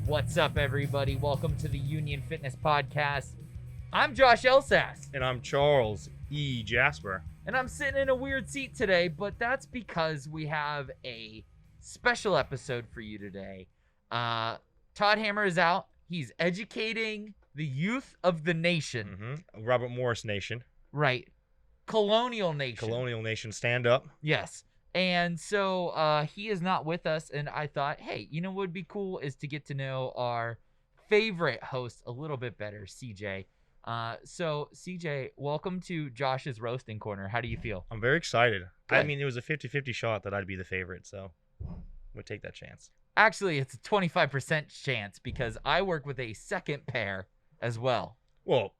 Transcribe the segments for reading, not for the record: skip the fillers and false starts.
What's up, everybody? Welcome to the Union Fitness Podcast. I'm Josh Elsass. And I'm Charles E. Jasper. And I'm sitting in a weird seat today, but that's because we have a special episode for you today. Todd Hammer is out. He's educating the youth of the nation. Robert Morris Nation. Right. Colonial Nation. Colonial Nation, stand up. Yes. And so he is not with us, and I thought, hey, you know what would be cool is to get to know our favorite host a little bit better, CJ. So, CJ, welcome to Josh's Roasting Corner. How do you feel? I'm very excited. Good. I mean, it was a 50-50 shot that I'd be the favorite, so we'll take that chance. Actually, it's a 25% chance because I work with a second pair as well. Well,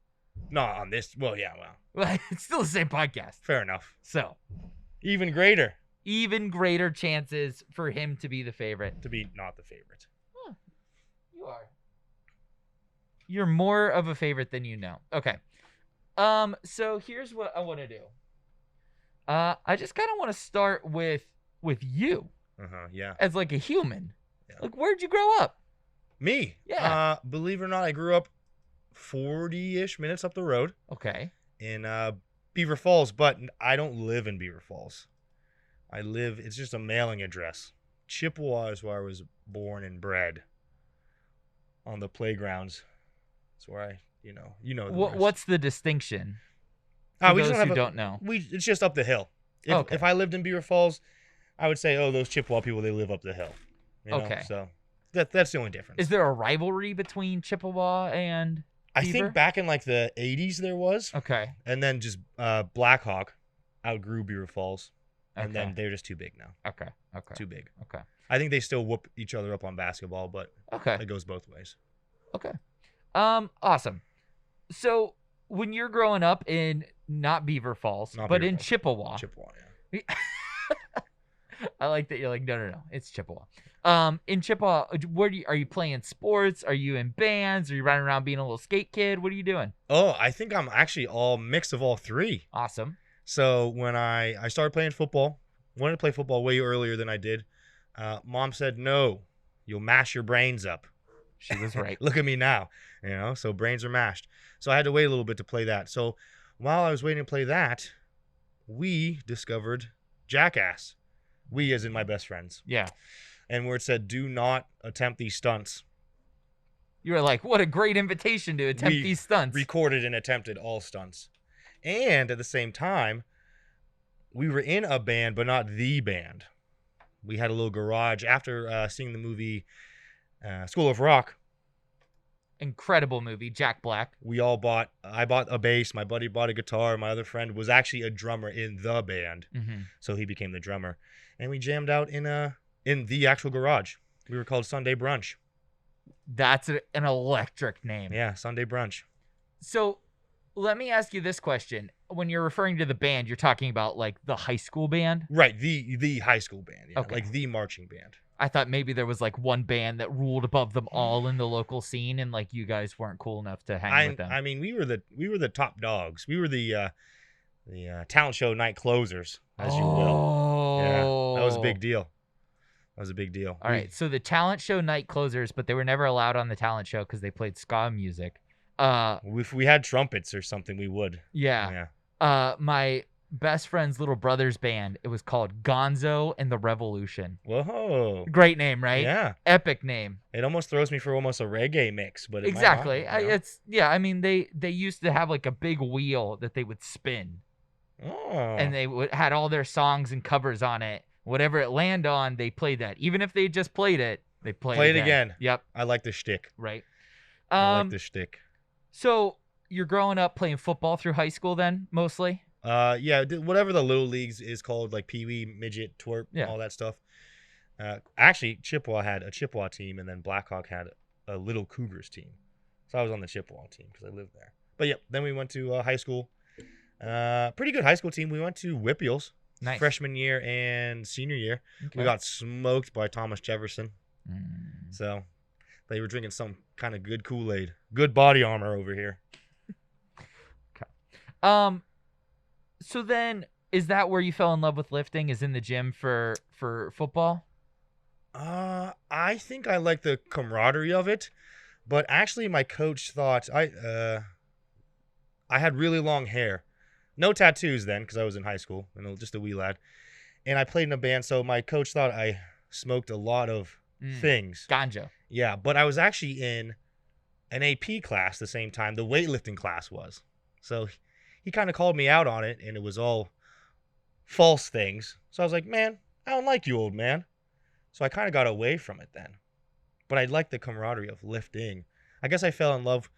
not on this. Well, yeah, well. It's still the same podcast. Fair enough. So, even greater. Even greater chances for him to be the favorite. To be not the favorite. Huh. You are. You're more of a favorite than you know. Okay. So here's what I want to do. I just kind of want to start with you. Yeah. As like a human. Yeah. Like, where'd you grow up? Me? Yeah. Believe it or not, I grew up 40-ish minutes up the road. Okay. In Beaver Falls, but I don't live in Beaver Falls. It's just a mailing address. Chippewa is where I was born and bred. On the playgrounds. That's where I, you know. What's the distinction? For We those just who don't know. It's just up the hill. Okay. If I lived in Beaver Falls, I would say, oh, those Chippewa people, they live up the hill. You know? Okay. So that's the only difference. Is there a rivalry between Chippewa and I Beaver? think back in like the 80s there was. Okay. And then just Blackhawk outgrew Beaver Falls. And Okay. then they're just too big now. Okay. Too big. Okay. I think they still whoop each other up on basketball, but Okay. it goes both ways. Okay. Awesome. So when you're growing up in not Beaver Falls, Not but Beaver in Falls. Chippewa. Chippewa, yeah. I like that you're like, no, it's Chippewa. In Chippewa, are you playing sports? Are you in bands? Are you running around being a little skate kid? What are you doing? Oh, I think I'm actually all mix of all three. Awesome. So when I started playing football, wanted to play football way earlier than I did. Mom said, no, you'll mash your brains up. She was right. Look at me now, so brains are mashed. So I had to wait a little bit to play that. So while I was waiting to play that, we discovered Jackass. We as in my best friends. Yeah. And where it said, do not attempt these stunts. You were like, what a great invitation to attempt these stunts. Recorded and attempted all stunts. And at the same time, we were in a band, but not the band. We had a little garage after seeing the movie School of Rock. Incredible movie, Jack Black. I bought a bass, my buddy bought a guitar, my other friend was actually a drummer in the band. Mm-hmm. So he became the drummer. And we jammed out in the actual garage. We were called Sunday Brunch. That's an electric name. Yeah, Sunday Brunch. So let me ask you this question. When you're referring to the band, you're talking about like the high school band? Right, the high school band. Okay. Like the marching band. I thought maybe there was like one band that ruled above them all in the local scene, and like you guys weren't cool enough to hang with them. I mean, we were the top dogs. We were the talent show night closers, as you will. Yeah, that was a big deal. All right, so the talent show night closers, but they were never allowed on the talent show because they played ska music. If we had trumpets or something, we would. Yeah. My best friend's little brother's band, it was called Gonzo and the Revolution. Whoa. Great name, right? Yeah. Epic name. It almost throws me for almost a reggae mix, but exactly. Might not, I mean, they used to have like a big wheel that they would spin. Oh. And they had all their songs and covers on it. Whatever it landed on, they played that. Even if they just played it, they played it again. Yep. I like the shtick. Right. I like the shtick. So you're growing up playing football through high school then, mostly? Yeah, whatever the little leagues is called, like Pee-wee, midget, twerp, all that stuff. Actually, Chippewa had a Chippewa team, and then Blackhawk had a Little Cougars team. So I was on the Chippewa team because I lived there. But yeah, then we went to high school. Pretty good high school team. We went to Whippeals. Nice. Freshman year and senior year. Okay. We got smoked by Thomas Jefferson. So they were drinking some kind of good Kool-Aid. Good body armor over here. Okay. So then, is that where you fell in love with lifting? Is in the gym for football? I think I like the camaraderie of it, but actually my coach thought I had really long hair. No tattoos then because I was in high school and just a wee lad. And I played in a band, so my coach thought I smoked a lot of things. Ganja. Yeah, but I was actually in an AP class the same time the weightlifting class was. So he kind of called me out on it, and it was all false things. So I was like, man, I don't like you, old man. So I kind of got away from it then. But I liked the camaraderie of lifting. I guess I fell in love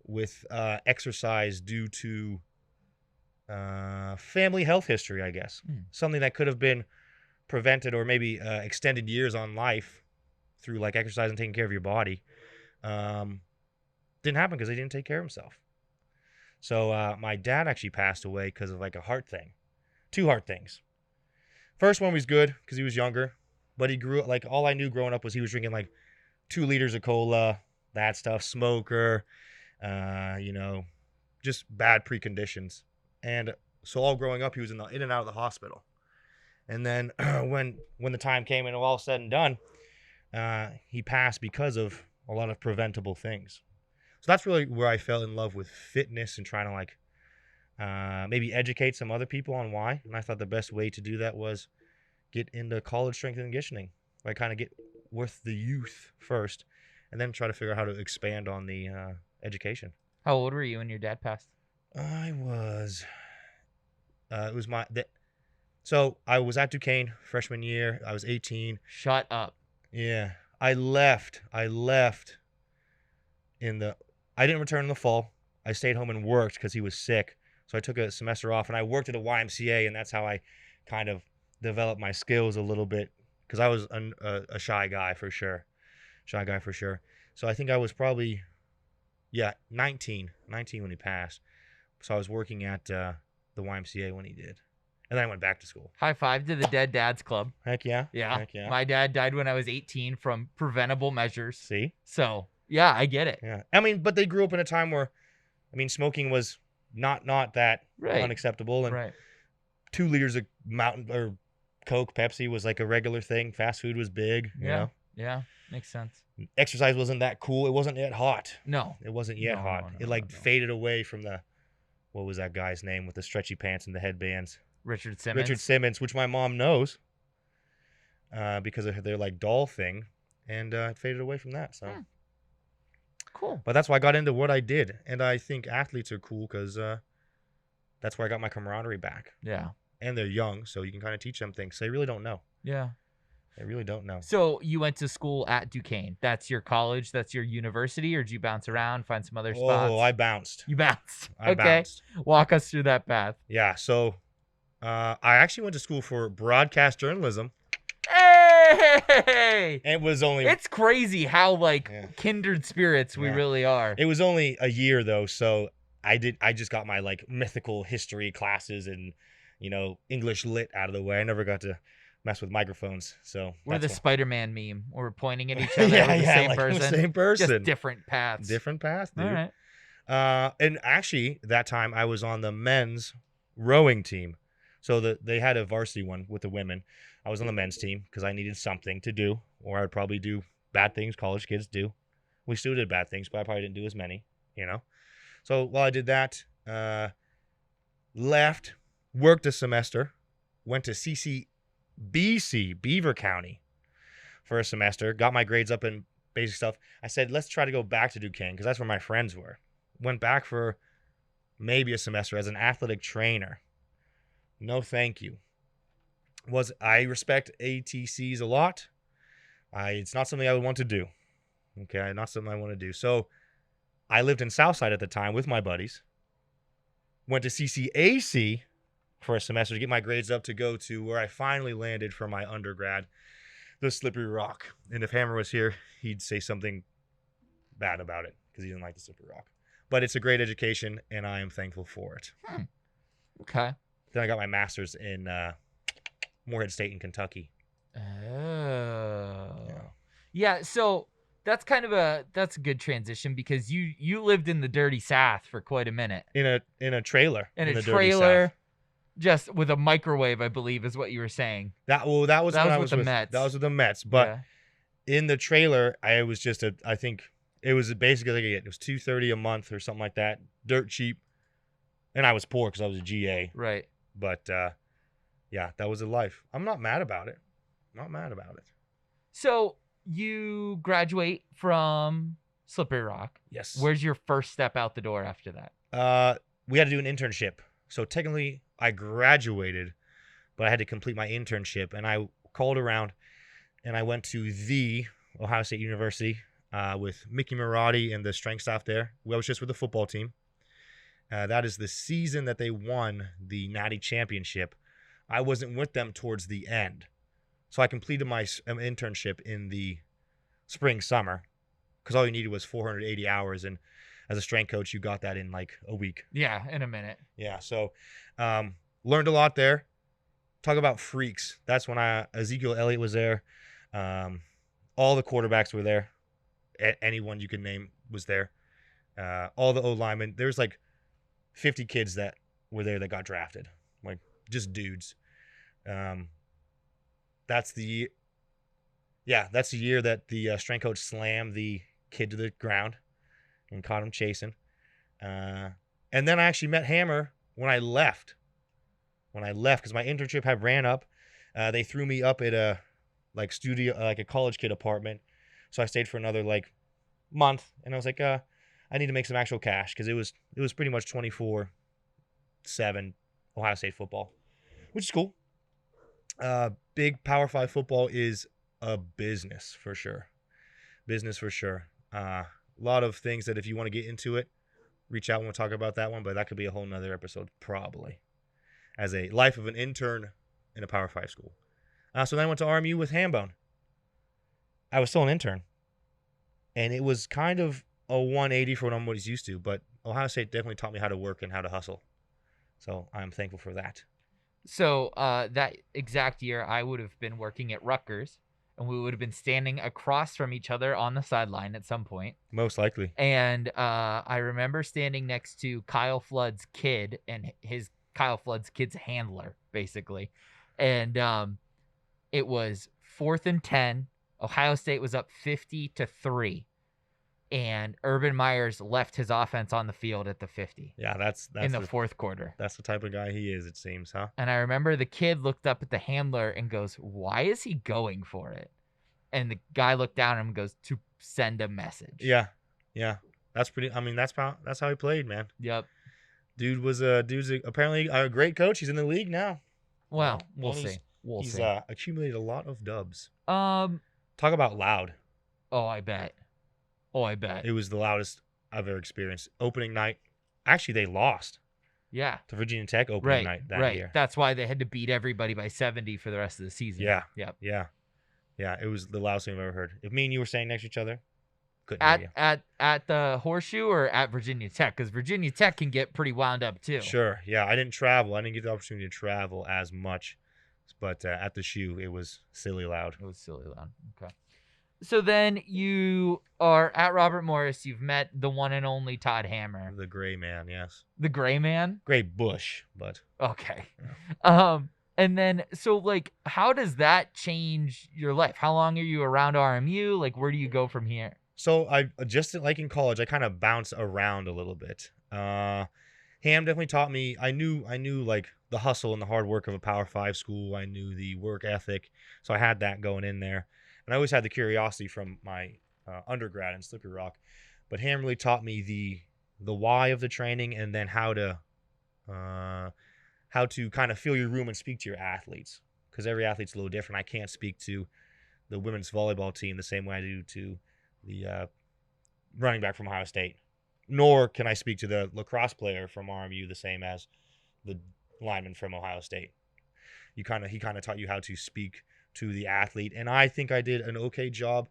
with exercise due to family health history, I guess. Something that could have been prevented or maybe extended years on life through like exercise and taking care of your body. Didn't happen because he didn't take care of himself. So my dad actually passed away because of like a heart thing. 2 heart things. First one was good because he was younger, but he grew up like all I knew growing up was he was drinking like 2 liters of cola, that stuff, smoker, just bad preconditions. And so all growing up, he was in and out of the hospital. And then when the time came and all said and done, he passed because of a lot of preventable things. So that's really where I fell in love with fitness and trying to like maybe educate some other people on why. And I thought the best way to do that was get into college strength and conditioning. I kind of get with the youth first and then try to figure out how to expand on the education. How old were you when your dad passed? I was, so I was at Duquesne freshman year. I was 18. Shut up. Yeah. I didn't return in the fall. I stayed home and worked because he was sick. So I took a semester off and I worked at a YMCA, and that's how I kind of developed my skills a little bit because I was a shy guy for sure. So I think I was probably, 19 when he passed. So I was working at the YMCA when he did. And then I went back to school. High five to the Dead Dads Club. Heck yeah. Yeah. Heck yeah. My dad died when I was 18 from preventable measures. See? So, yeah, I get it. Yeah. I mean, but they grew up in a time where, smoking was not that unacceptable. And 2 liters of Mountain or Coke, Pepsi was like a regular thing. Fast food was big, you know? Yeah, makes sense. Exercise wasn't that cool. It wasn't yet hot. No. It wasn't yet hot. It faded away from what was that guy's name with the stretchy pants and the headbands? Richard Simmons, which my mom knows because of their like doll thing, and it faded away from that. So cool. But that's why I got into what I did, and I think athletes are cool because that's where I got my camaraderie back. Yeah. And they're young, so you can kind of teach them things. They really don't know. Yeah. They really don't know. So you went to school at Duquesne. That's your college? That's your university? Or did you bounce around, find some other spots? Oh, I bounced. You bounced. I bounced. Walk us through that path. Yeah, so I actually went to school for broadcast journalism. Hey! It's crazy how kindred spirits we really are. It was only a year though, so I just got my like mythical history classes and English lit out of the way. I never got to mess with microphones. So we're the Spider-Man meme. We're pointing at each other. We're the same person. Just different paths. Different path, dude. All right. And actually, that time I was on the men's rowing team. So they had a varsity one with the women. I was on the men's team because I needed something to do, or I'd probably do bad things college kids do. We still did bad things, but I probably didn't do as many, So while I did that, left, worked a semester, went to CCBC, Beaver County, for a semester, got my grades up in basic stuff. I said, let's try to go back to Duquesne because that's where my friends were. Went back for maybe a semester as an athletic trainer. No, thank you. I respect ATCs a lot. It's not something I would want to do. Okay, not something I want to do. So I lived in Southside at the time with my buddies. Went to CCAC for a semester to get my grades up to go to where I finally landed for my undergrad, the Slippery Rock. And if Hammer was here, he'd say something bad about it because he didn't like the Slippery Rock. But it's a great education, and I am thankful for it. Okay. Then I got my master's in Morehead State in Kentucky. Oh. Yeah, so that's that's a good transition because you lived in the dirty South for quite a minute. In a trailer. In a trailer, just with a microwave, I believe, is what you were saying. That was with the Mets. That was with the Mets. But in the trailer, I was just I think it was basically like it was $230 a month or something like that, dirt cheap, and I was poor because I was a GA. Right. But yeah, that was a life. I'm not mad about it. Not mad about it. So you graduate from Slippery Rock. Yes. Where's your first step out the door after that? We had to do an internship. So technically, I graduated, but I had to complete my internship, and I called around, and I went to the Ohio State University with Mickey Marotti and the strength staff there. I was just with the football team. That is the season that they won the Natty Championship. I wasn't with them towards the end. So I completed my internship in the spring, summer, because all you needed was 480 hours. And as a strength coach, you got that in like a week. Yeah, in a minute. Yeah, so learned a lot there. Talk about freaks. That's when Ezekiel Elliott was there. All the quarterbacks were there. Anyone you can name was there. All the O linemen. There's like 50 kids that were there that got drafted. Like, just dudes. That's the year that the strength coach slammed the kid to the ground and caught him chasing. And then I actually met Hammer when I left. Because my internship had ran up. They threw me up at a studio, like a college kid apartment. So I stayed for another like month, and I was like, I need to make some actual cash, because it was pretty much 24/7 Ohio State football, which is cool. Big Power 5 football is a business for sure. A lot of things that if you want to get into it, reach out and we'll talk about that one, but that could be a whole nother episode probably. As a life of an intern in a Power 5 school. So then I went to RMU with Hambone. I was still an intern. And it was kind of a 180 for what I'm used to, but Ohio State definitely taught me how to work and how to hustle. So I'm thankful for that. So that exact year, I would have been working at Rutgers, and we would have been standing across from each other on the sideline at some point. Most likely. And I remember standing next to Kyle Flood's kid and Kyle Flood's kid's handler, basically. And it was 4th and 10. Ohio State was up 50-3. And Urban Meyers left his offense on the field at the 50. Yeah, that's in the fourth quarter. That's the type of guy he is, it seems, huh? And I remember the kid looked up at the handler and goes, "Why is he going for it?" And the guy looked down at him and goes, "To send a message." Yeah. That's pretty. I mean, that's how he played, man. Yep. Dude's apparently a great coach. He's in the league now. Well, we'll see. He's accumulated a lot of dubs. Talk about loud. Oh, I bet. It was the loudest I've ever experienced. Opening night. Actually, they lost. Yeah. To Virginia Tech opening night that year. That's why they had to beat everybody by 70 for the rest of the season. Yeah. Yep. Yeah. It was the loudest thing I've ever heard. If me and you were standing next to each other, couldn't hear you. At the Horseshoe or at Virginia Tech? Because Virginia Tech can get pretty wound up too. Sure. Yeah. I didn't travel. I didn't get the opportunity to travel as much. But at the shoe, it was silly loud. Okay. So then you are at Robert Morris. You've met the one and only Todd Hammer. The gray man, yes. The gray man? Gray bush, but. Okay. Yeah. And then, so, like, how does that change your life? How long are you around RMU? Like, where do you go from here? So, I just like in college, I kind of bounce around a little bit. Ham definitely taught me. I knew like the hustle and the hard work of a Power 5 school. I knew the work ethic. So I had that going in there. And I always had the curiosity from my undergrad in Slippery Rock. But Ham really taught me the why of the training, and then how to kind of fill your room and speak to your athletes. Because every athlete's a little different. I can't speak to the women's volleyball team the same way I do to the running back from Ohio State. Nor can I speak to the lacrosse player from RMU the same as the lineman from Ohio State. He kind of taught you how to speak to the athlete, and I think I did an okay job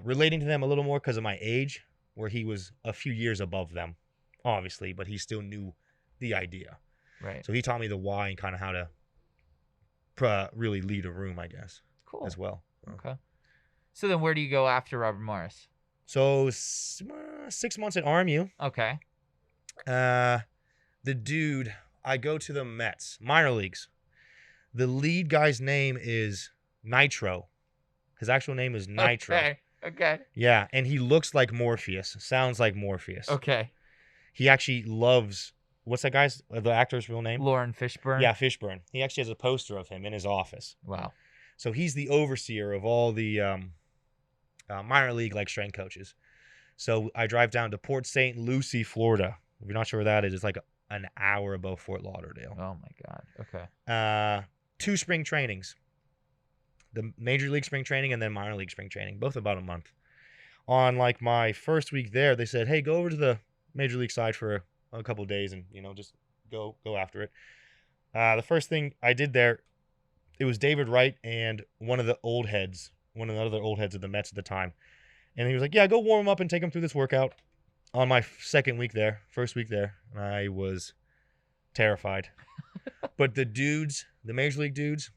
relating to them a little more because of my age, where he was a few years above them, obviously, but he still knew the idea. Right. So he taught me the why and kind of how to really lead a room, I guess. Cool. As well. Okay. So then where do you go after Robert Morris? So 6 months at RMU. Okay. The dude, I go to the Mets, minor leagues. The lead guy's name is Nitro. His actual name is Nitro. Okay. Yeah, and he looks like Morpheus. Sounds like Morpheus. Okay. He actually loves, what's that guy's, the actor's real name? Lauren Fishburne. Yeah, Fishburne. He actually has a poster of him in his office. Wow. So he's the overseer of all the minor league like strength coaches. So I drive down to Port St. Lucie, Florida. If you're not sure where that is, it's like an hour above Fort Lauderdale. Oh my God. Okay. 2 spring trainings. The major league spring training and then minor league spring training, both about a month. On like my first week there, they said, "Hey, go over to the major league side for a couple of days and just go after it." The first thing I did there, it was David Wright and one of the other old heads of the Mets at the time, and he was like, "Yeah, go warm him up and take him through this workout." On my first week there, I was terrified, but the major league dudes.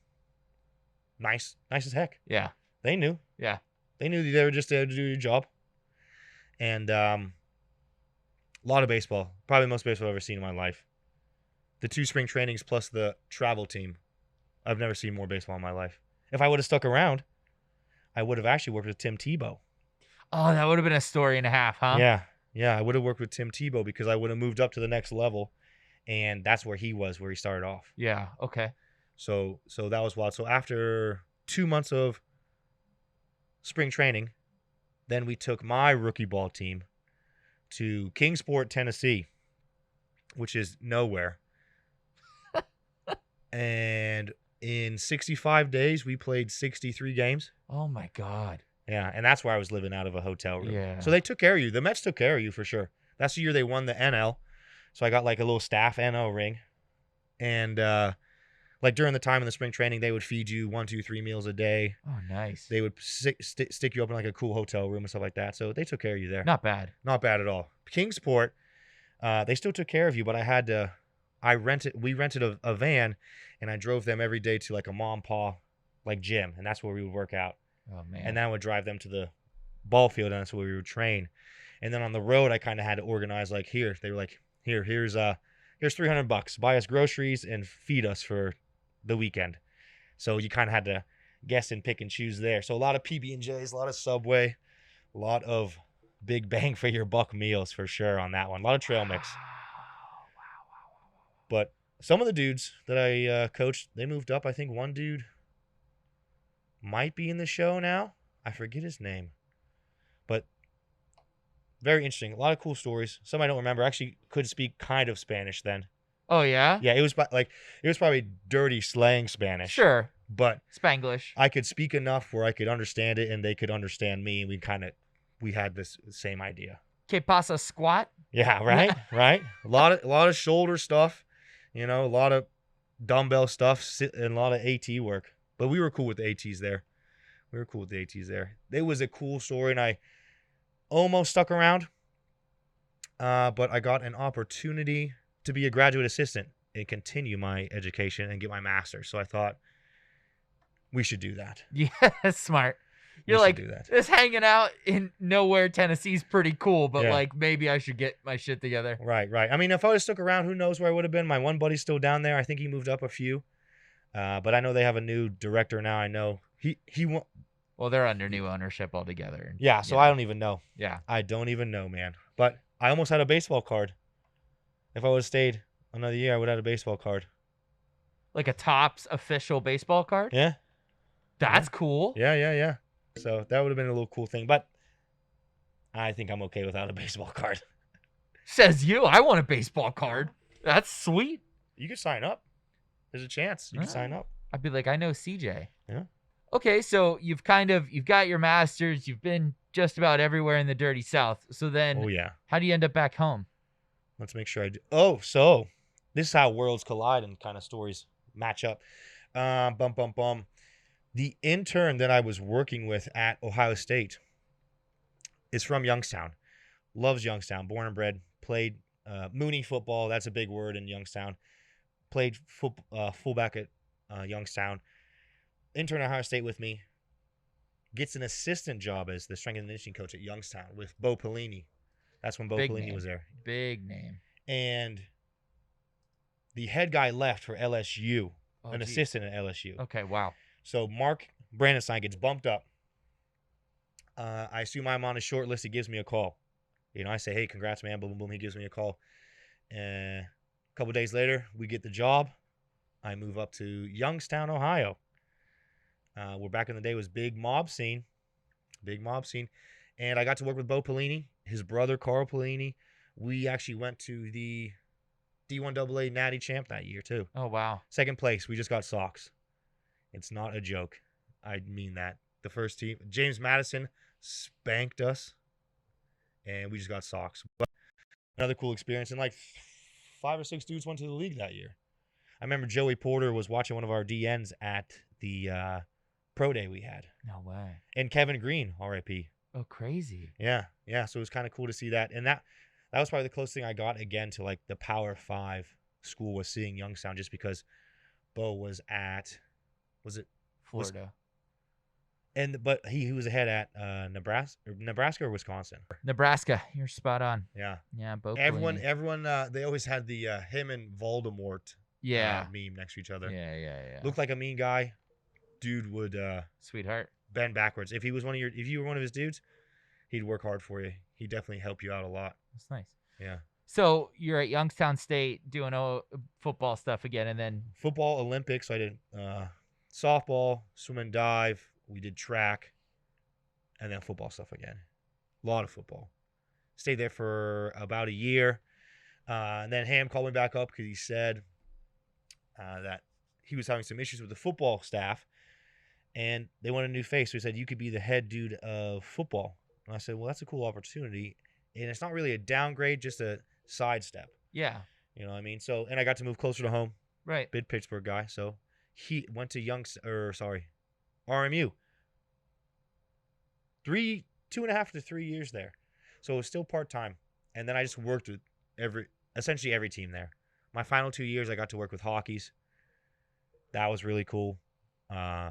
Nice as heck. Yeah. They knew. Yeah. They knew they were just there to do your job. And a lot of baseball. Probably the most baseball I've ever seen in my life. The 2 spring trainings plus the travel team. I've never seen more baseball in my life. If I would have stuck around, I would have actually worked with Tim Tebow. Oh, that would have been a story and a half, huh? Yeah. I would have worked with Tim Tebow because I would have moved up to the next level. And that's where he started off. Yeah. Okay. So that was wild. So after 2 months of spring training, then we took my rookie ball team to Kingsport, Tennessee, which is nowhere. And in 65 days, we played 63 games. Oh my God. Yeah, and that's where I was living out of a hotel room. Yeah. So they took care of you. The Mets took care of you for sure. That's the year they won the NL. So I got like a little staff NL ring. And like during the time in the spring training, they would feed you 1, 2, 3 meals a day. Oh, nice. They would stick you up in like a cool hotel room and stuff like that. So they took care of you there. Not bad. Not bad at all. Kingsport, they still took care of you, but we rented a van, and I drove them every day to like a mom pa like gym, and that's where we would work out. Oh man. And then I would drive them to the ball field, and that's where we would train. And then on the road, I kind of had to organize like here. They were like, here's $300. Buy us groceries and feed us for the weekend. So you kind of had to guess and pick and choose there. So a lot of PB&Js, a lot of Subway, a lot of big bang for your buck meals for sure on that one. A lot of trail mix. Wow. But some of the dudes that I coached, they moved up. I think one dude might be in the show now. I forget his name. But very interesting. A lot of cool stories. Some I don't remember. I actually could speak kind of Spanish then. Oh yeah? Yeah, it was probably dirty slang Spanish. Sure. But Spanglish. I could speak enough where I could understand it and they could understand me, and we had this same idea. Que pasa squat? Yeah, right? Right? A lot of shoulder stuff, a lot of dumbbell stuff and a lot of AT work. But we were cool with the ATs there. It was a cool story, and I almost stuck around. But I got an opportunity to be a graduate assistant and continue my education and get my master's. So I thought we should do that. Yeah, that's smart. You're like, this hanging out in nowhere, Tennessee's pretty cool, but like maybe I should get my shit together. Right. I mean, if I would have stuck around, who knows where I would have been. My one buddy's still down there. I think he moved up a few. But I know they have a new director now. I know he won't. Well, they're under new ownership altogether. Yeah, so I don't even know. Yeah. I don't even know, man. But I almost had a baseball card. If I would have stayed another year, I would have had a baseball card. Like a Topps official baseball card? Yeah. That's cool. Yeah. So that would have been a little cool thing. But I think I'm okay without a baseball card. Says you. I want a baseball card. That's sweet. You could sign up. There's a chance you can sign up. I'd be like, I know CJ. Yeah. Okay, so you've got your master's. You've been just about everywhere in the dirty South. So then, how do you end up back home? Let's make sure I do. Oh, so this is how worlds collide and kind of stories match up. The intern that I was working with at Ohio State is from Youngstown. Loves Youngstown. Born and bred. Played Mooney football. That's a big word in Youngstown. Played fullback at Youngstown. Intern at Ohio State with me. Gets an assistant job as the strength and conditioning coach at Youngstown with Bo Pelini. That's when Bo Pelini was there. Big name. And the head guy left for LSU, assistant at LSU. Okay, wow. So Mark Brandenstein gets bumped up I assume I'm on his short list. He gives me a call. I say, hey, congrats, man. Boom, boom, boom. He gives me a call. A couple days later, we get the job. I move up to Youngstown, Ohio. Where back in the day was big mob scene. And I got to work with Bo Pelini, his brother, Carl Pelini. We actually went to the D1AA Natty Champ that year, too. Oh, wow. Second place. We just got socks. It's not a joke. I mean that. The first team, James Madison, spanked us, and we just got socks. But another cool experience. And like 5 or 6 dudes went to the league that year. I remember Joey Porter was watching one of our DNs at the pro day we had. No way. And Kevin Green, RIP. Oh, crazy. Yeah. So it was kind of cool to see that. And that was probably the closest thing I got again to like the Power 5 school was seeing Youngstown, just because Bo was at, was it Florida? But he was ahead at Nebraska or Wisconsin. Nebraska. You're spot on. Yeah. Yeah, both. Everyone, they always had the him and Voldemort meme next to each other. Yeah. Looked like a mean guy. Dude would sweetheart bend backwards. If you were one of his dudes, he'd work hard for you. He'd definitely help you out a lot. That's nice. Yeah. So you're at Youngstown State doing football stuff again, and then football Olympics. So I did softball, swim and dive. We did track, and then football stuff again. A lot of football. Stayed there for about a year. And then Ham called me back up because he said that he was having some issues with the football staff, and they wanted a new face. So he said, you could be the head dude of football. And I said, well, that's a cool opportunity. And it's not really a downgrade, just a sidestep. Yeah. You know what I mean? So, and I got to move closer to home. Right. Big Pittsburgh guy. So he went to RMU. 2.5 to 3 years there. So it was still part-time. And then I just worked with essentially every team there. My final 2 years, I got to work with Hockeys. That was really cool.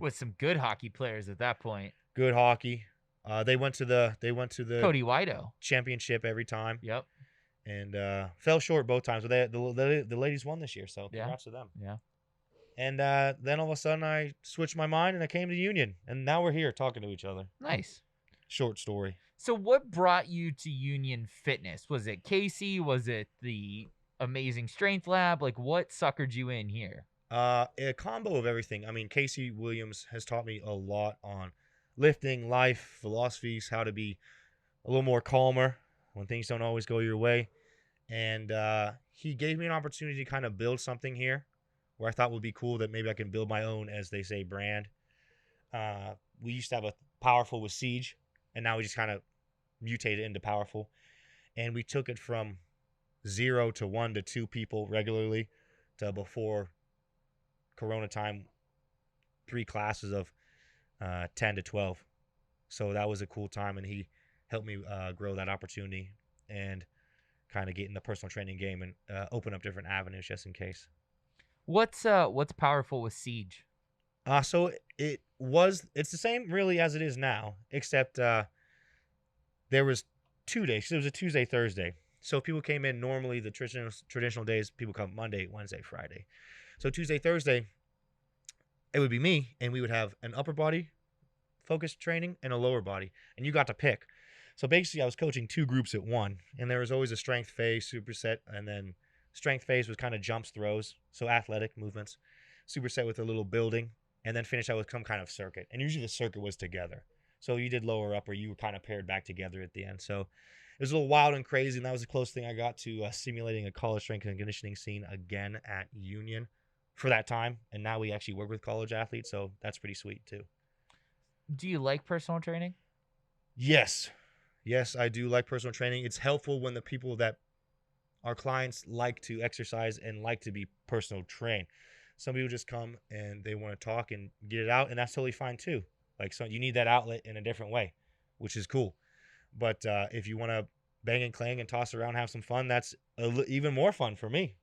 With some good hockey players at that point. Good hockey. They went to the Cody Wido championship every time. Yep. And fell short both times. But the ladies won this year, so congrats to them. Yeah. And then all of a sudden I switched my mind and I came to Union. And now we're here talking to each other. Nice. Short story. So what brought you to Union Fitness? Was it Casey? Was it the amazing strength lab? Like, what suckered you in here? A combo of everything. I mean, Casey Williams has taught me a lot on lifting, life, philosophies, how to be a little more calmer when things don't always go your way. And he gave me an opportunity to kind of build something here where I thought would be cool, that maybe I can build my own, as they say, brand. We used to have a Powerful with Siege, and now we just kind of mutated into Powerful. And we took it from 0 to 1 to 2 people regularly to, before Corona time, 3 classes of 10 to 12. So that was a cool time, and he helped me grow that opportunity and kind of get in the personal training game and open up different avenues just in case. What's Powerful with Siege? So it's the same really as it is now, except there was 2 days. It was a Tuesday, Thursday. So if people came in normally, the traditional days, people come Monday, Wednesday, Friday. So Tuesday, Thursday, it would be me, and we would have an upper body focused training and a lower body, and you got to pick. So basically, I was coaching 2 groups at one, and there was always a strength phase, superset, and then strength phase was kind of jumps, throws, so athletic movements. Superset with a little building, and then finish out with some kind of circuit. And usually the circuit was together. So you did lower, upper, you were kind of paired back together at the end. So it was a little wild and crazy, and that was the closest thing I got to simulating a college strength and conditioning scene again at Union for that time. And now we actually work with college athletes, so that's pretty sweet too. Do you like personal training? Yes, I do like personal training. It's helpful when the people that our clients like to exercise and like to be personal trained. Some people just come and they want to talk and get it out, and that's totally fine too. Like, so you need that outlet in a different way, which is cool. But if you want to bang and clang and toss around, have some fun, that's even more fun for me,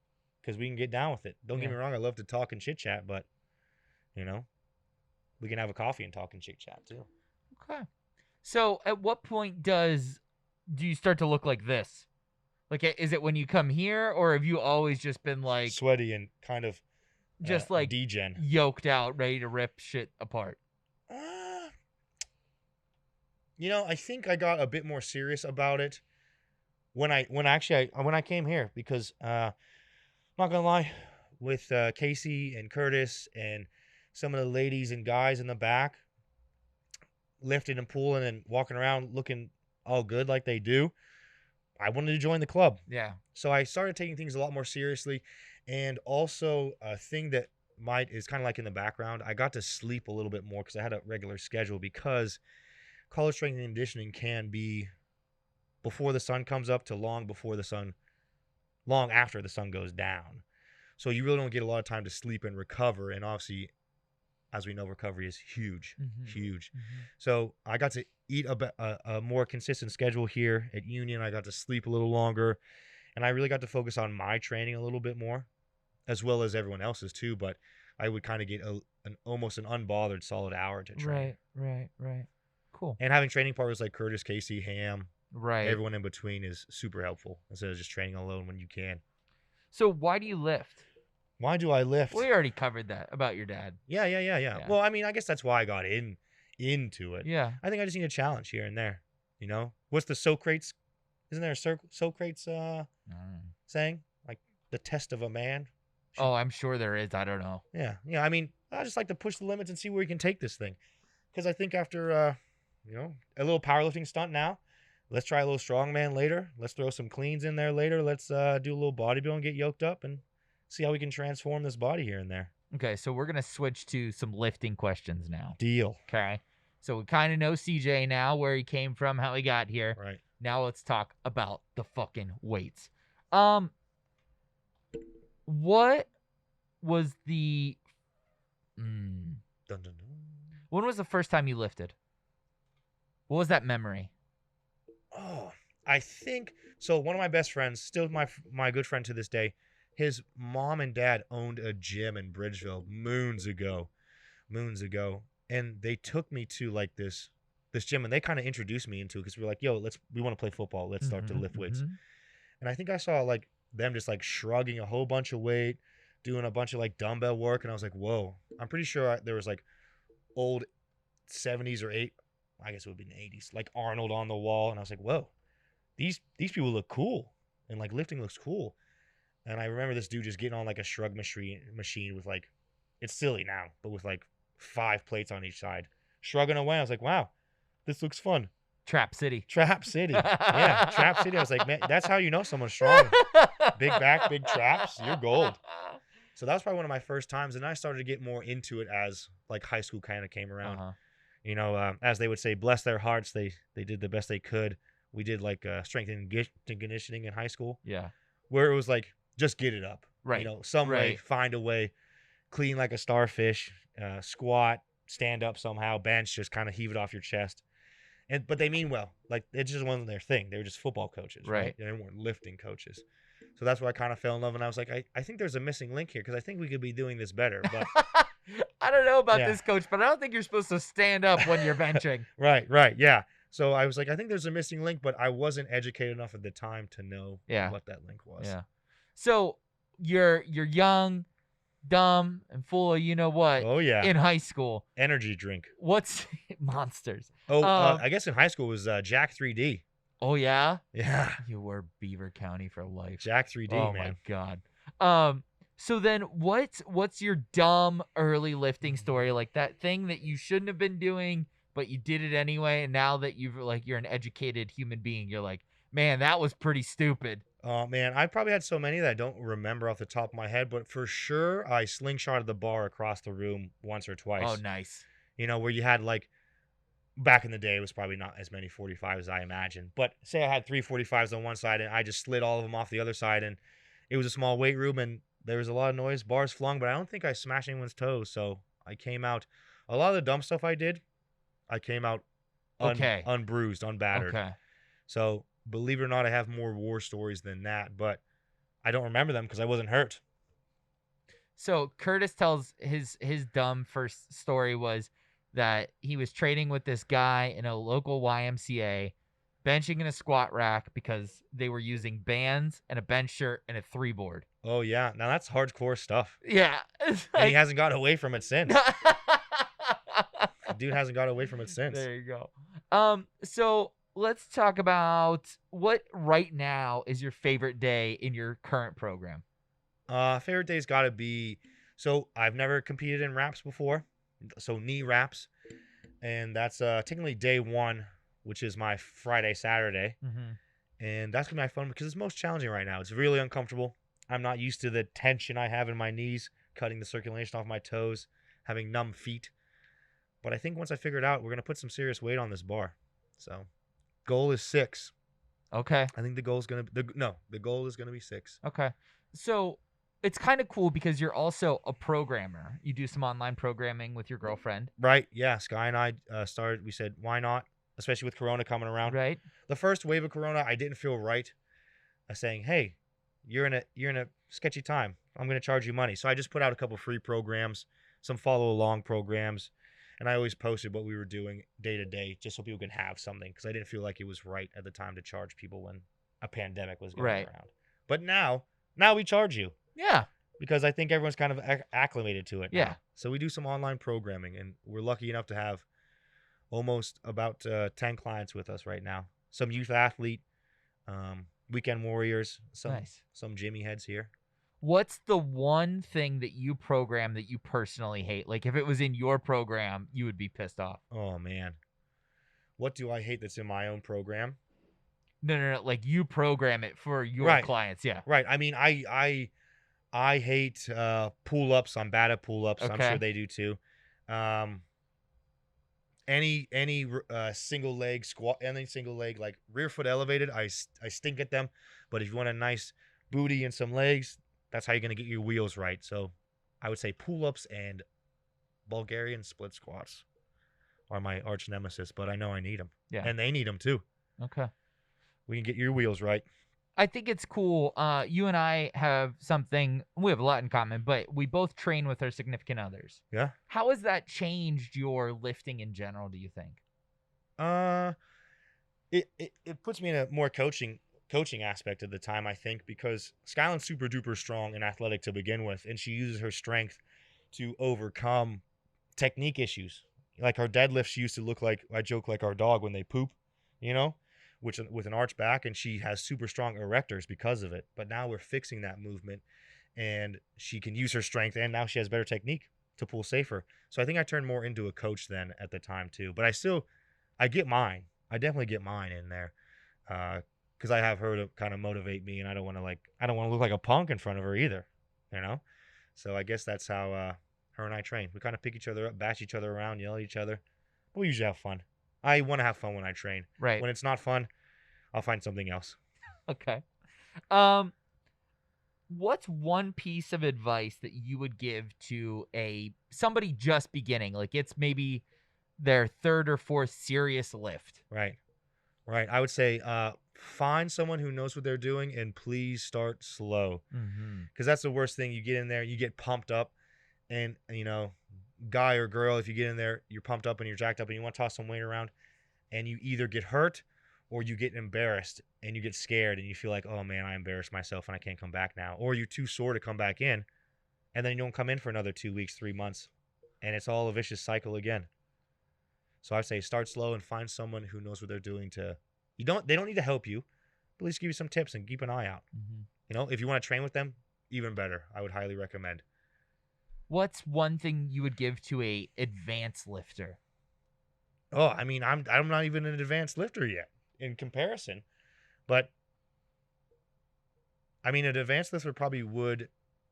because we can get down with it. Don't get me wrong, I love to talk and chit chat, but we can have a coffee and talk and chit chat too. Okay. So at what point do you start to look like this? Like, is it when you come here, or have you always just been like sweaty and kind of just like degen, yoked out, ready to rip shit apart? I think I got a bit more serious about it when I came here because I'm not gonna lie, with Casey and Curtis and some of the ladies and guys in the back lifting and pulling and walking around looking all good like they do, I wanted to join the club. Yeah. So I started taking things a lot more seriously, and also a thing that is kind of like in the background, I got to sleep a little bit more because I had a regular schedule, because college strength and conditioning can be before the sun comes up to long after the sun goes down. So you really don't get a lot of time to sleep and recover. And obviously, as we know, recovery is huge, huge. So I got to eat a more consistent schedule here at Union. I got to sleep a little longer, and I really got to focus on my training a little bit more, as well as everyone else's too. But I would kind of get almost an unbothered solid hour to train. Right. Cool. And having training partners like Curtis, Casey, Ham, right, everyone in between is super helpful instead of just training alone when you can. So why do you lift? Why do I lift? We already covered that about your dad. Yeah. Well, I mean, I guess that's why I got into it. Yeah. I think I just need a challenge here and there. What's the Socrates? Isn't there a Socrates saying, like, the test of a man? Oh, I'm sure there is. I don't know. Yeah. I mean, I just like to push the limits and see where we can take this thing. Because I think after, a little powerlifting stunt now, let's try a little strongman later. Let's throw some cleans in there later. Let's do a little bodybuilding, get yoked up, and see how we can transform this body here and there. Okay, so we're going to switch to some lifting questions now. Deal. Okay. So we kind of know CJ now, where he came from, how he got here. Right. Now let's talk about the fucking weights. What was the... Dun, dun, dun. When was the first time you lifted? What was that memory? Oh, I think... So one of my best friends, still my good friend to this day, his mom and dad owned a gym in Bridgeville moons ago. And they took me to like this gym, and they kind of introduced me into it because we were like, yo, we want to play football. Let's start to lift weights. And I think I saw like them just like shrugging a whole bunch of weight, doing a bunch of like dumbbell work. And I was like, whoa, I'm pretty sure there was like old 70s or I guess it would be in the 80s, like Arnold on the wall. And I was like, whoa, these people look cool. And like lifting looks cool. And I remember this dude just getting on like a shrug machine with like, it's silly now, but with like 5 plates on each side, shrugging away. I was like, wow, this looks fun. Trap City. Yeah, Trap City. I was like, man, that's how you know someone's strong. Big back, big traps, you're gold. So that was probably one of my first times, and I started to get more into it as like high school kind of came around. As they would say, bless their hearts, they did the best they could. We did like strength and conditioning in high school. Yeah. Where it was like, just get it up. Right. Some way, find a way, clean like a starfish, squat, stand up somehow, bench, just kind of heave it off your chest. But they mean well. Like, it just wasn't their thing. They were just football coaches, right? They weren't lifting coaches. So that's where I kind of fell in love, and I was like, I think there's a missing link here because I think we could be doing this better. But I don't know about this, coach, but I don't think you're supposed to stand up when you're benching. Right, yeah. So I was like, I think there's a missing link, but I wasn't educated enough at the time to know what that link was. Yeah. So you're young, dumb, and full of you-know-what. Oh, yeah. In high school. Energy drink. What's monsters? Oh, I guess in high school it was Jack 3D. Oh, yeah? Yeah. You were Beaver County for life. Jack 3D, man. Oh, my God. So then what's your dumb early lifting story? Like that thing that you shouldn't have been doing, but you did it anyway, and now that you're an educated human being, you're like, man, that was pretty stupid. Oh, man, I probably had so many that I don't remember off the top of my head, but for sure I slingshotted the bar across the room once or twice. Oh, nice. Where you had like, back in the day, it was probably not as many 45s as I imagine, but say I had 3 45s on one side and I just slid all of them off the other side, and it was a small weight room and there was a lot of noise, bars flung, but I don't think I smashed anyone's toes, so I came out, a lot of the dumb stuff I did, I came out unbruised, unbattered. Okay. So believe it or not, I have more war stories than that, but I don't remember them because I wasn't hurt. So Curtis tells his dumb first story was that he was training with this guy in a local YMCA, benching in a squat rack because they were using bands and a bench shirt and a 3-board. Oh, yeah. Now that's hardcore stuff. Yeah. And he hasn't got away from it since. The dude hasn't got away from it since. There you go. So let's talk about what right now is your favorite day in your current program. Favorite day's got to be. So I've never competed in wraps before, so knee wraps, and that's technically day one, which is my Friday Saturday, Mm-hmm. and that's gonna be my fun because it's most challenging right now. It's really uncomfortable. I'm not used to the tension I have in my knees, cutting the circulation off my toes, having numb feet. But I think once I figure it out, we're gonna put some serious weight on this bar. So goal is 6. Okay. I think the goal is gonna the goal is gonna be 6. Okay. So it's kind of cool because you're also a programmer. You do some online programming with your girlfriend. Right? Yeah. Sky and I started. We said why not, especially with Corona coming around. Right. The first wave of Corona, I didn't feel right. Saying, hey, you're in a sketchy time. I'm gonna charge you money. So I just put out a couple free programs, some follow along programs, and I always posted what we were doing day to day, just so people can have something because I didn't feel like it was right at the time to charge people when a pandemic was going Right. around. But now we charge you. Yeah. Because I think everyone's kind of acclimated to it now. Yeah. So we do some online programming, and we're lucky enough to have almost about 10 clients with us right now. Some youth athlete, weekend warriors, some Jimmy heads here. What's the one thing that you program that you personally hate? Like if it was in your program, you would be pissed off. Oh man, what do I hate that's in my own program? No. Like you program it for your Right. clients. Yeah. Right. I mean, I hate pull ups. I'm bad at pull ups. I'm Okay. sure they do too. Any single leg squat, any single leg like rear foot elevated, I stink at them. But if you want a nice booty and some legs, that's how you're gonna get your wheels right. So I would say pull ups and Bulgarian split squats are my arch nemesis. But I know I need them. Yeah. And they need them too. Okay. We can get your wheels right. I think it's cool. You and I have something, we have a lot in common, but we both train with our significant others. Yeah. How has that changed your lifting in general, do you think? It puts me in a more coaching aspect of the time, I think, because Skyland's super duper strong and athletic to begin with, and she uses her strength to overcome technique issues. Like her deadlift, she used to look like, I joke, like our dog when they poop, you know, which with an arch back, and she has super strong erectors because of it. But now we're fixing that movement, and she can use her strength, and now she has better technique to pull safer. So I think I turned more into a coach then at the time too. But I get mine. I definitely get mine in there, because I have her to kind of motivate me, and I don't want to look like a punk in front of her either, you know. So I guess that's how her and I train. We kind of pick each other up, bash each other around, yell at each other. But we usually have fun. I want to have fun when I train. Right. When it's not fun, I'll find something else. Okay. What's one piece of advice that you would give to somebody just beginning? Like it's maybe their third or fourth serious lift. Right. I would say find someone who knows what they're doing, and please start slow. Because that's the worst thing. You get in there, you get pumped up, and guy or girl, if you get in there, you're pumped up and you're jacked up and you want to toss some weight around, and you either get hurt or you get embarrassed and you get scared and you feel like, oh man, I embarrassed myself and I can't come back now. Or you're too sore to come back in, and then you don't come in for another 2 weeks, 3 months, and it's all a vicious cycle again. So I say start slow and find someone who knows what they're doing. They don't need to help you, but at least give you some tips and keep an eye out. If you want to train with them, even better. I would highly recommend. What's one thing you would give to a advanced lifter? Oh, I mean, I'm not even an advanced lifter yet in comparison, but I mean, an advanced lifter probably would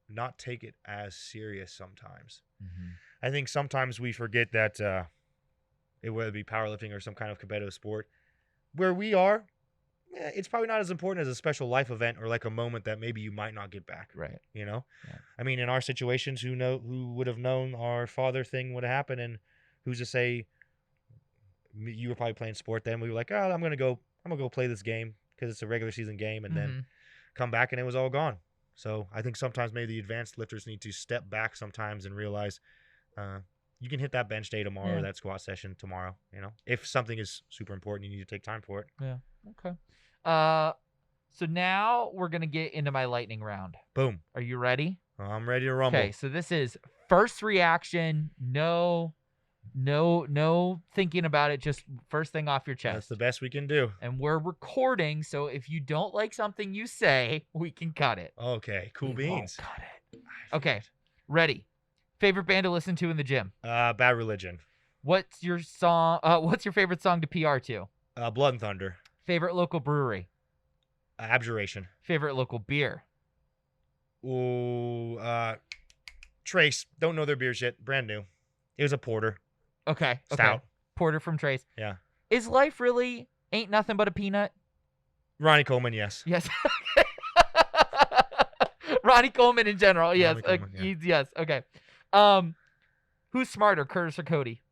not take it as serious sometimes. I think sometimes we forget that whether it be powerlifting or some kind of competitive sport, where we are, it's probably not as important as a special life event or like a moment that maybe you might not get back. Right. Yeah. I mean, in our situations, who would have known our father thing would happen, and who's to say you were probably playing sport then. We were like, oh, I'm gonna go play this game because it's a regular season game, and then come back and it was all gone. So I think sometimes maybe the advanced lifters need to step back sometimes and realize you can hit that bench day tomorrow or that squat session tomorrow. If something is super important, you need to take time for it. Yeah. Okay. So now we're gonna get into my lightning round. Boom. Are you ready? I'm ready to rumble. Okay. So this is first reaction, no No thinking about it. Just first thing off your chest. That's the best we can do. And we're recording, so if you don't like something you say, we can cut it. Okay, cool beans. Cut it. Okay, ready. Favorite band to listen to in the gym? Bad Religion. What's your song? What's your favorite song to PR to? Blood and Thunder. Favorite local brewery? Abjuration. Favorite local beer? Ooh, Trace. Don't know their beers yet. Brand new. It was a porter. Okay. Stout. Porter from Trace. Yeah. Is life really ain't nothing but a peanut? Ronnie Coleman, yes. Yes. Ronnie Coleman in general. Yes. Coleman, yeah. Yes. Okay. Who's smarter, Curtis or Cody?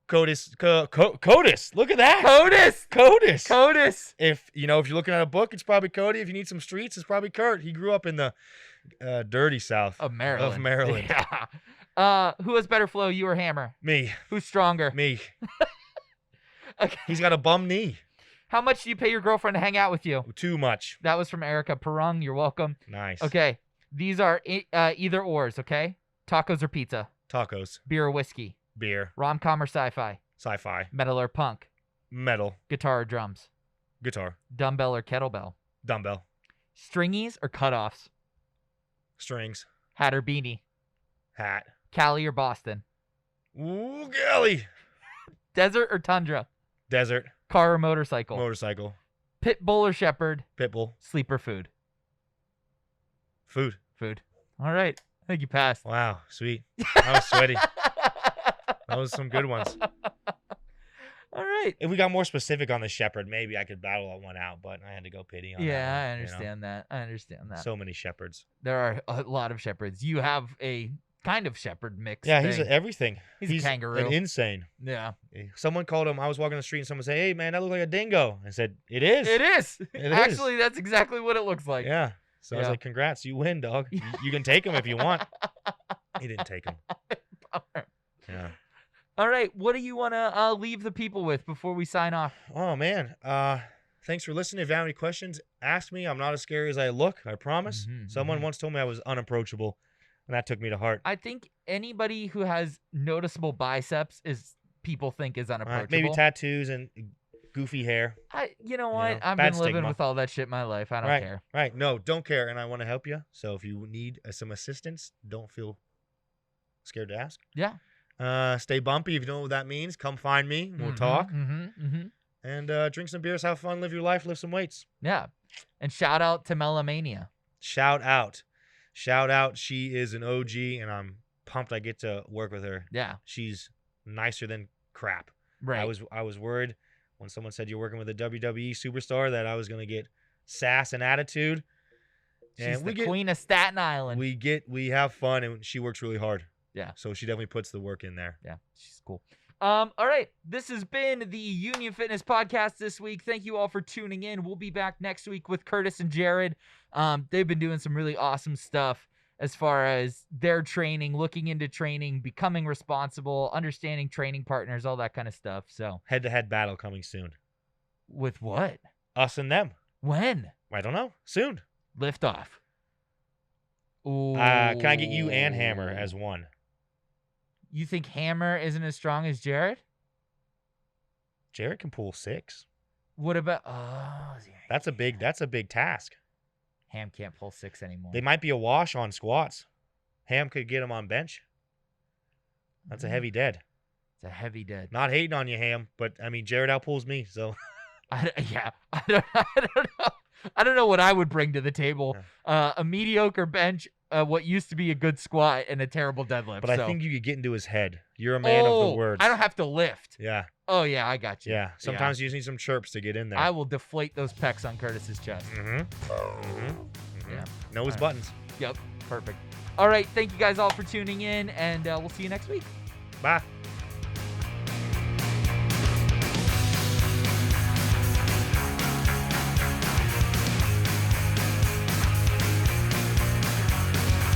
Codis. Codis. Look at that. Codis. If you're looking at a book, it's probably Cody. If you need some streets, it's probably Kurt. He grew up in the dirty South of Maryland. Yeah. Who has better flow, you or Hammer? Me. Who's stronger? Me. Okay. He's got a bum knee. How much do you pay your girlfriend to hang out with you? Too much. That was from Erica Perung. You're welcome. Nice. Okay. These are either ors, okay? Tacos or pizza? Tacos. Beer or whiskey? Beer. Rom-com or sci-fi? Sci-fi. Metal or punk? Metal. Guitar or drums? Guitar. Dumbbell or kettlebell? Dumbbell. Stringies or cutoffs? Strings. Hat or beanie? Hat. Cali or Boston? Ooh, golly. Desert or tundra? Desert. Car or motorcycle? Motorcycle. Pit bull or shepherd? Pitbull. Sleeper food? Food. All right. I think you passed. Wow, sweet. I was sweaty. That was some good ones. All right. If we got more specific on the shepherd, maybe I could battle one out, but I had to go pity on that one, I understand that. I understand that. So many shepherds. There are a lot of shepherds. You have a kind of shepherd mix. Yeah, thing. he's everything. He's a kangaroo. An insane. Yeah. Someone called him. I was walking the street and someone said, "Hey, man, that looks like a dingo." I said, "It is. It is. It Actually, that's exactly what it looks like. Yeah. So I was like, "Congrats, you win, dog. You can take him if you want." He didn't take him. Yeah. All right. What do you want to leave the people with before we sign off? Oh, man. Thanks for listening. If you have any questions, ask me. I'm not as scary as I look. I promise. Someone once told me I was unapproachable, and that took me to heart. I think anybody who has noticeable biceps people think is unapproachable. Maybe tattoos and goofy hair. You know what? I've been living with all that shit my life. I don't care. Right. No, don't care. And I want to help you. So if you need some assistance, don't feel scared to ask. Yeah. Stay bumpy. If you know what that means, come find me. We'll talk. And drink some beers, have fun, live your life, lift some weights. Yeah. And shout out to Melamania. Shout out. She is an OG, and I'm pumped I get to work with her. Yeah. She's nicer than crap. Right. I was worried when someone said you're working with a WWE superstar that I was going to get sass and attitude. She's the queen of Staten Island. We have fun, and she works really hard. Yeah. So she definitely puts the work in there. Yeah, she's cool. All right. This has been the Union Fitness Podcast this week. Thank you all for tuning in. We'll be back next week with Curtis and Jared. They've been doing some really awesome stuff as far as their training, looking into training, becoming responsible, understanding training partners, all that kind of stuff. So head-to-head battle coming soon. With what? Us and them. When? I don't know. Soon. Lift off. Ooh. Can I get you and Hammer as one? You think Hammer isn't as strong as Jared? Jared can pull 6. What about? That's a big task. Ham can't pull 6 anymore. They might be a wash on squats. Ham could get him on bench. That's a heavy dead. It's a heavy dead. Not hating on you, Ham, but I mean Jared outpulls me, so. I don't know. I don't know what I would bring to the table. A mediocre bench, what used to be a good squat, and a terrible deadlift. But I think you could get into his head. You're a man of the words. I don't have to lift. Yeah. Oh, yeah, I got you. Yeah. Sometimes you just need some chirps to get in there. I will deflate those pecs on Curtis's chest. Yeah. Nose buttons. Yep. Perfect. All right. Thank you guys all for tuning in, and we'll see you next week. Bye.